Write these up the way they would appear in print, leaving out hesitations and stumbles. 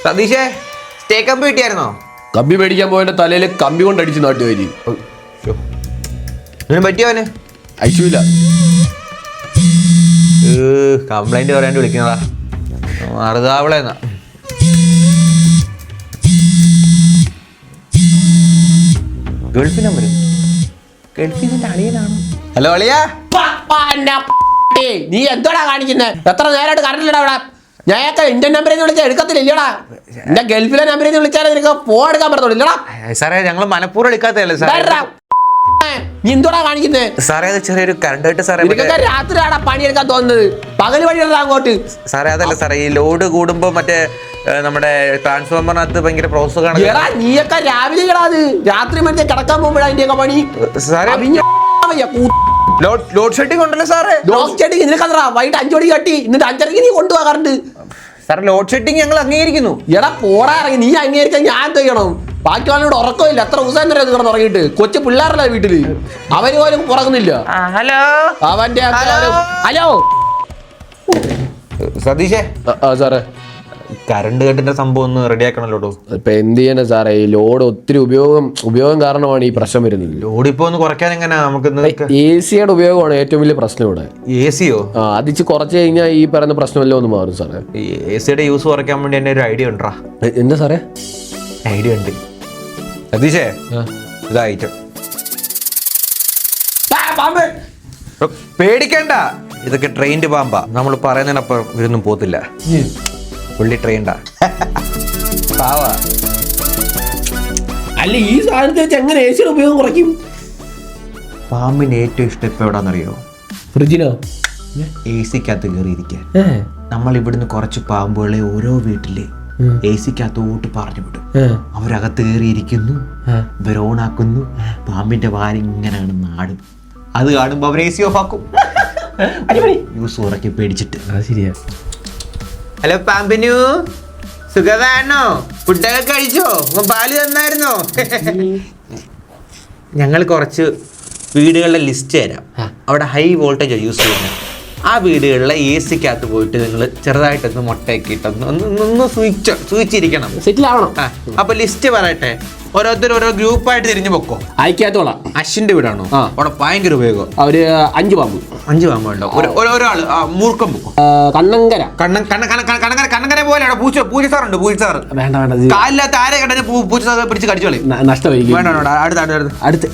സതീഷേ, stay കമ്പി കിട്ടിയായിരുന്നോ? കമ്പി മേടിക്കാൻ പോയതിന്റെ തലയിൽ കമ്പി കൊണ്ട് അടിച്ച് നാട്ടുകാരി. പറ്റിയോന് അയച്ചില്ല. കംപ്ലൈന്റ് പറയാണ്ട് വിളിക്കുന്നതാ. മറുതാവളെന്നാ. Gulf number. ഗൾഫിൽ നിന്റെ അളിയനാണ്. ഹലോ അളിയാ. നീ എന്തോടാ കാണിക്കുന്നത്? എത്ര നേരമായിട്ട് കറണ്ടില്ലടാ അവിടെ. ഞാനൊക്കെ ഇന്ത്യൻ നമ്പറിൽ നിന്ന് വിളിച്ചാൽ എടുക്കത്തില്ലടാ. എന്റെ ഗൾഫിലെ നമ്പറിൽ നിന്ന് വിളിച്ചാൽ നിനക്ക് ഫോൺ എടുക്കാൻ പറ്റത്തില്ലടാ. സാറേ, ഞങ്ങൾ മനഃപൂർവ്വം എടുക്കാത്തല്ലേ സാറേ. നീ എന്തോടാ കാണിക്കുന്നത്? സാറേ, അത് ചെറിയൊരു കറണ്ട് ആയിട്ട് സാറേ. രാത്രിയാടാ പണിയെടുക്കാൻ തോന്നുന്നത്. പകല് പണിയെടുത്താ അങ്ങോട്ട്. സാറേ, അതല്ല സാറേ, ഈ ലോഡ് കൂടുമ്പോ മറ്റേ നമ്മുടെ ട്രാൻസ്ഫോമറിനകത്ത് ഭയങ്കര പ്രോസസ് കാണാം. നീയൊക്കെ രാവിലെ രാത്രി മറ്റേ കിടക്കാൻ പോകുമ്പോഴാ അതിന്റെയൊക്കെ പണി. ലോഡ് ഷെഡിങ് ഉണ്ടല്ലോ സാറേ. ലോഡ് ഷെഡിങ് നിനക്കതാ വൈകിട്ട് 5 മണിക്ക് കട്ടി, എന്നിട്ട് 5:30 നീ കൊണ്ടുപോകാ കറണ്ട്. സാറേ, ലോഡ് ഷെഡിങ് ഞങ്ങൾ അംഗീകരിക്കുന്നു. എടാ പോടാ ഇറങ്ങി. നീ അംഗീകരിക്കാൻ ഞാൻ ചെയ്യണം? ബാക്കിയുള്ളവരോട് ഉറക്കമില്ല. എത്ര ദിവസം തന്നെ കിടന്ന് ഉറങ്ങിയിട്ട്. കൊച്ചു പിള്ളേരല്ല വീട്ടില്, അവര് പോലും ഉറങ്ങുന്നില്ല. ഹലോ അവന്റെ ഹലോ സതീഷേ. സാറേ, കറണ്ട് കട്ടിന്റെ സംഭവം ഒന്ന് റെഡി ആക്കണല്ലോ. ഇപ്പൊ എന്ത് ചെയ്യണ സാറേ? ഈ ലോഡ് ഒത്തിരി ഉപയോഗം കാരണമാണ് ഈ പ്രശ്നം വരുന്നത്. ലോഡ് ഇപ്പൊ ഒന്ന് കുറയ്ക്കാൻ എങ്ങനെയാ? നമുക്ക് AC-യുടെ ഉപയോഗമാണ് ഏറ്റവും വലിയ പ്രശ്നം ഇവിടെ. AC-യോ? അതിച്ച് കുറച്ച് കഴിഞ്ഞാൽ ഈ പറയുന്ന പ്രശ്നമല്ലോ ഒന്ന് മാറും സാറേ. AC-യുടെ യൂസ് കുറയ്ക്കാൻ വേണ്ടി എന്നെ ഒരു ഐഡിയ ഉണ്ടാ. എന്താ സാറേ? ഐഡിയ ഉണ്ട് സതീഷേ. ഇതായിട്ട് പേടിക്കണ്ട, ഇതൊക്കെ ട്രെയിൻഡ് പാമ്പാ. നമ്മൾ പറയുന്നതിനപ്പം ഇവരൊന്നും പോത്തില്ല. പുള്ളി ട്രെയിൻഡാ. അല്ല, ഈ സാധനത്തെ വെച്ച് എങ്ങനെ AC-യുടെ ഉപയോഗം കുറയ്ക്കും? പാമ്പിന് ഏറ്റവും ഇഷ്ടം ഇപ്പൊ എവിടാന്നറിയോ? ഫ്രിഡ്ജിലോ? AC-ക്കകത്ത് കയറിയിരിക്കാൻ. നമ്മൾ ഇവിടുന്ന് കുറച്ച് പാമ്പുകളെ ഓരോ വീട്ടില് AC-ക്കകത്തോട്ട് പറഞ്ഞു വിടും. അവരകത്ത് കയറിയിരിക്കുന്നു, ഇവർ ഓണാക്കുന്നു. പാമ്പിന്റെ വാരിങ്ങനെയാണ് നാടും. അത് കാണുമ്പോ അവർ AC ഓഫ് ആക്കും. യൂസ് ഉറക്കി പേടിച്ചിട്ട്. ശരിയാ. ഹലോ പാമ്പിനു, സുഖമാണോ? ഫുഡൊക്കെ കഴിച്ചോ? പാല് തന്നായിരുന്നോ? ഞങ്ങൾ കുറച്ച് വീടുകളുടെ ലിസ്റ്റ് തരാം. അവിടെ ഹൈ വോൾട്ടേജ് യൂസ് ചെയ്യുന്നത്. ആ വീടുകളിലെ AC-ക്കകത്ത് പോയിട്ട് നിങ്ങൾ ചെറുതായിട്ടൊന്ന് മുട്ടയൊക്കെ ഇട്ടൊന്ന് സൂചിച്ചിരിക്കണം. സെറ്റിൽ ആവണം. അപ്പൊ ലിസ്റ്റ് പറയട്ടെ. ഓരോരുത്തരും ഓരോ ഗ്രൂപ്പായിട്ട് തിരിഞ്ഞു പൊക്കോ. അയക്കാത്തോളാം. അശ്വിന്റെ വീടാണോ? അവിടെ ഭയങ്കര ഉപയോഗം. അവര് 5 പാമ്പ് ഉണ്ടോ? ഒരാള് മൂർക്കം പൊക്കോ. കണ്ണങ്കര. കണ്ണങ്കര പോലെയാണോ? പൂച്ച സാറുണ്ട്. പൂച്ച സാറ് വേണ്ട. കാലില്ലാത്ത ആരെ കണ്ടു പൂച്ച സാറ് പിടിച്ച് കടിച്ചോളി. നഷ്ടമായിരിക്കും. അടുത്ത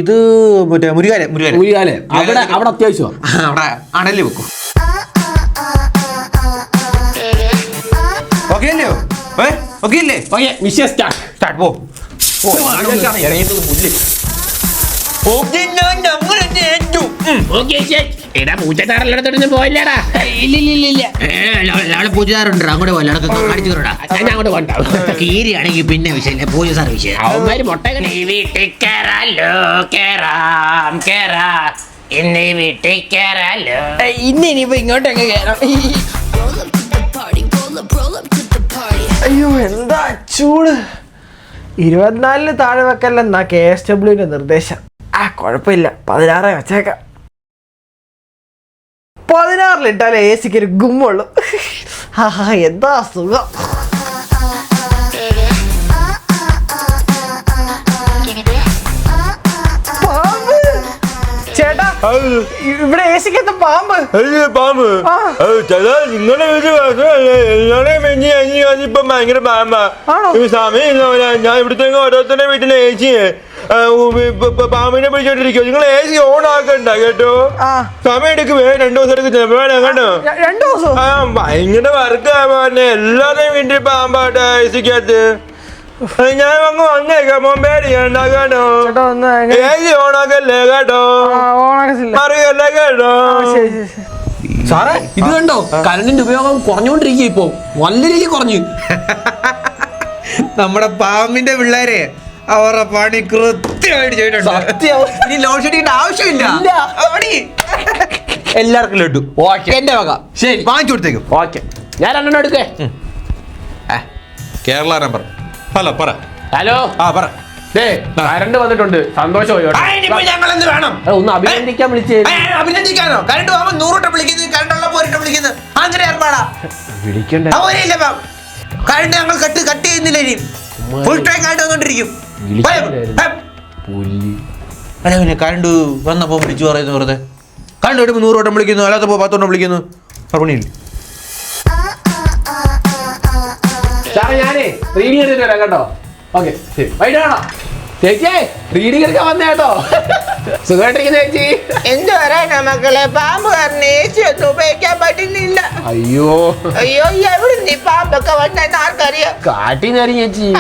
ഇത് മറ്റേ മുരുകാലെ. അവിടെ അത്യാവശ്യം അവിടെ അണല് വെക്കും. ഓക്കെ അല്ലയോ? ഓക്കെ അല്ലേ? സ്റ്റാർട്ട് പോ. പൂജാറുണ്ട്. അങ്ങോട്ട് പോലെ അങ്ങോട്ട് കൊണ്ട കീരിയാണെങ്കിൽ പിന്നെ വിഷയം പൂജ സാർ വിഷയം. അവന്മാര് മുട്ട ഇന്നിപ്പോ ഇങ്ങോട്ടൊക്കെ കേറാം. അയ്യോ, എന്താ ചൂട്! 24 താഴെ വെക്കല്ലെന്നാ KSWന്റെ നിർദ്ദേശം. കുഴപ്പമില്ല, 16 വെച്ചേക്കാം. 16 ഇട്ടാലേ AC-ക്ക് ഒരു ഗുമ്മുള്ളൂ. എന്താ സുഖം! ചേട്ടാ, ഇവിടെ AC-ക്കകത്ത് പാമ്പ്. നിങ്ങളുടെ ഇപ്പൊ ഭയങ്കര പാമ്പാ. സമയമില്ല. ഞാൻ ഇവിടുത്തെ ഓരോരുത്തരുടെ വീട്ടിലെ AC പാമ്പിനെ പിടിച്ചോണ്ടിരിക്കോ. നിങ്ങൾ AC ഓൺ ആക്കണ്ട കേട്ടോ. സമയം എടുക്കും. 2 ദിവസം എടുക്കും കേട്ടോ. 2 ദിവസം ഭയങ്കര വർക്കാ. എല്ലാവരുടെയും വീട്ടിൽ പാമ്പാട്ടോ AC-ക്കകത്ത്. ഞാൻ അങ്ങ് വന്നേക്കാം. മോൻ പേടിക്കണ്ട കേട്ടോ. AC ഓണാക്കല്ലേ കേട്ടോ. അറിയല്ലേ കേട്ടോ. സാറേ, ഇത് കണ്ടോ? കറണ്ടിന്റെ ഉപയോഗം കുറഞ്ഞോണ്ടിരിക്കുക. ഇപ്പൊ നല്ല രീതിയിൽ കുറഞ്ഞു. നമ്മുടെ പാമ്പിന്റെ പിള്ളേരെ അവരുടെ പണി കൃത്യമായിട്ട് ചെയ്തിട്ടുണ്ട്. ഇനി ലോഡ് ഷെഡിങ്ങിന്റെ ആവശ്യമില്ല. എല്ലാവർക്കും ലഡു. എന്റെ വക. ശരി, വാങ്ങിച്ചു കൊടുത്തേക്കും. ഓക്കെ, ഞാൻ 2 എടുക്കേ. കേരള നമ്പർ. ഹലോ പറ. ഹലോ. പറ. കറണ്ട് വന്നിട്ടുണ്ട്. സന്തോഷമായി. ഞങ്ങൾ എന്ത് വേണം? ഒന്ന് അഭിനന്ദിക്കാൻ വിളിച്ചേ. അഭിനന്ദിക്കാനോ? കറണ്ട് പോകുമ്പോ 100 വട്ടം വിളിക്കുന്നത്, കറണ്ട് ഉള്ളപ്പോ 1 വട്ടം വിളിക്കുന്നത്. അങ്ങനെ ഏർപ്പാടാ. വിളിക്കണ്ട. കറണ്ട് ഞങ്ങൾ കട്ട് ചെയ്യുന്നില്ല ഇനി ഫുൾ ടൈം കറണ്ട് വന്നോണ്ടിരിക്കും. അല്ല പിന്നെ കറണ്ട് വന്നപ്പോ വിളിച്ചു പറയുന്നു വെറുതെ. കറണ്ട് വരുമ്പോ 100 വട്ടം വിളിക്കുന്നു, അല്ലാത്തപ്പോ 10 വട്ടം വിളിക്കുന്നു. പറഞ്ഞില്ല സാറേ ഞാനേ റീഡിങ് എടുത്തിട്ട് വരാം കേട്ടോ. ഓക്കെ ശരി വൈകിട്ട് കാണാം. ചേച്ചിയെ റീഡിങ് എടുക്കാൻ വന്നേ കേട്ടോ. സുഖമായിട്ടിരിക്കുന്ന ചേച്ചി. എന്ത് പറയാനാ മക്കളെ, പാമ്പ് കാരണം AC ഒന്നും ഉപയോഗിക്കാൻ പറ്റുന്നില്ല. അയ്യോ അയ്യോ എവിടെ നീ പാമ്പൊക്കെ വന്നെന്ന് ആർക്കറിയാം. കാട്ടിന്നറിയ ചേച്ചി.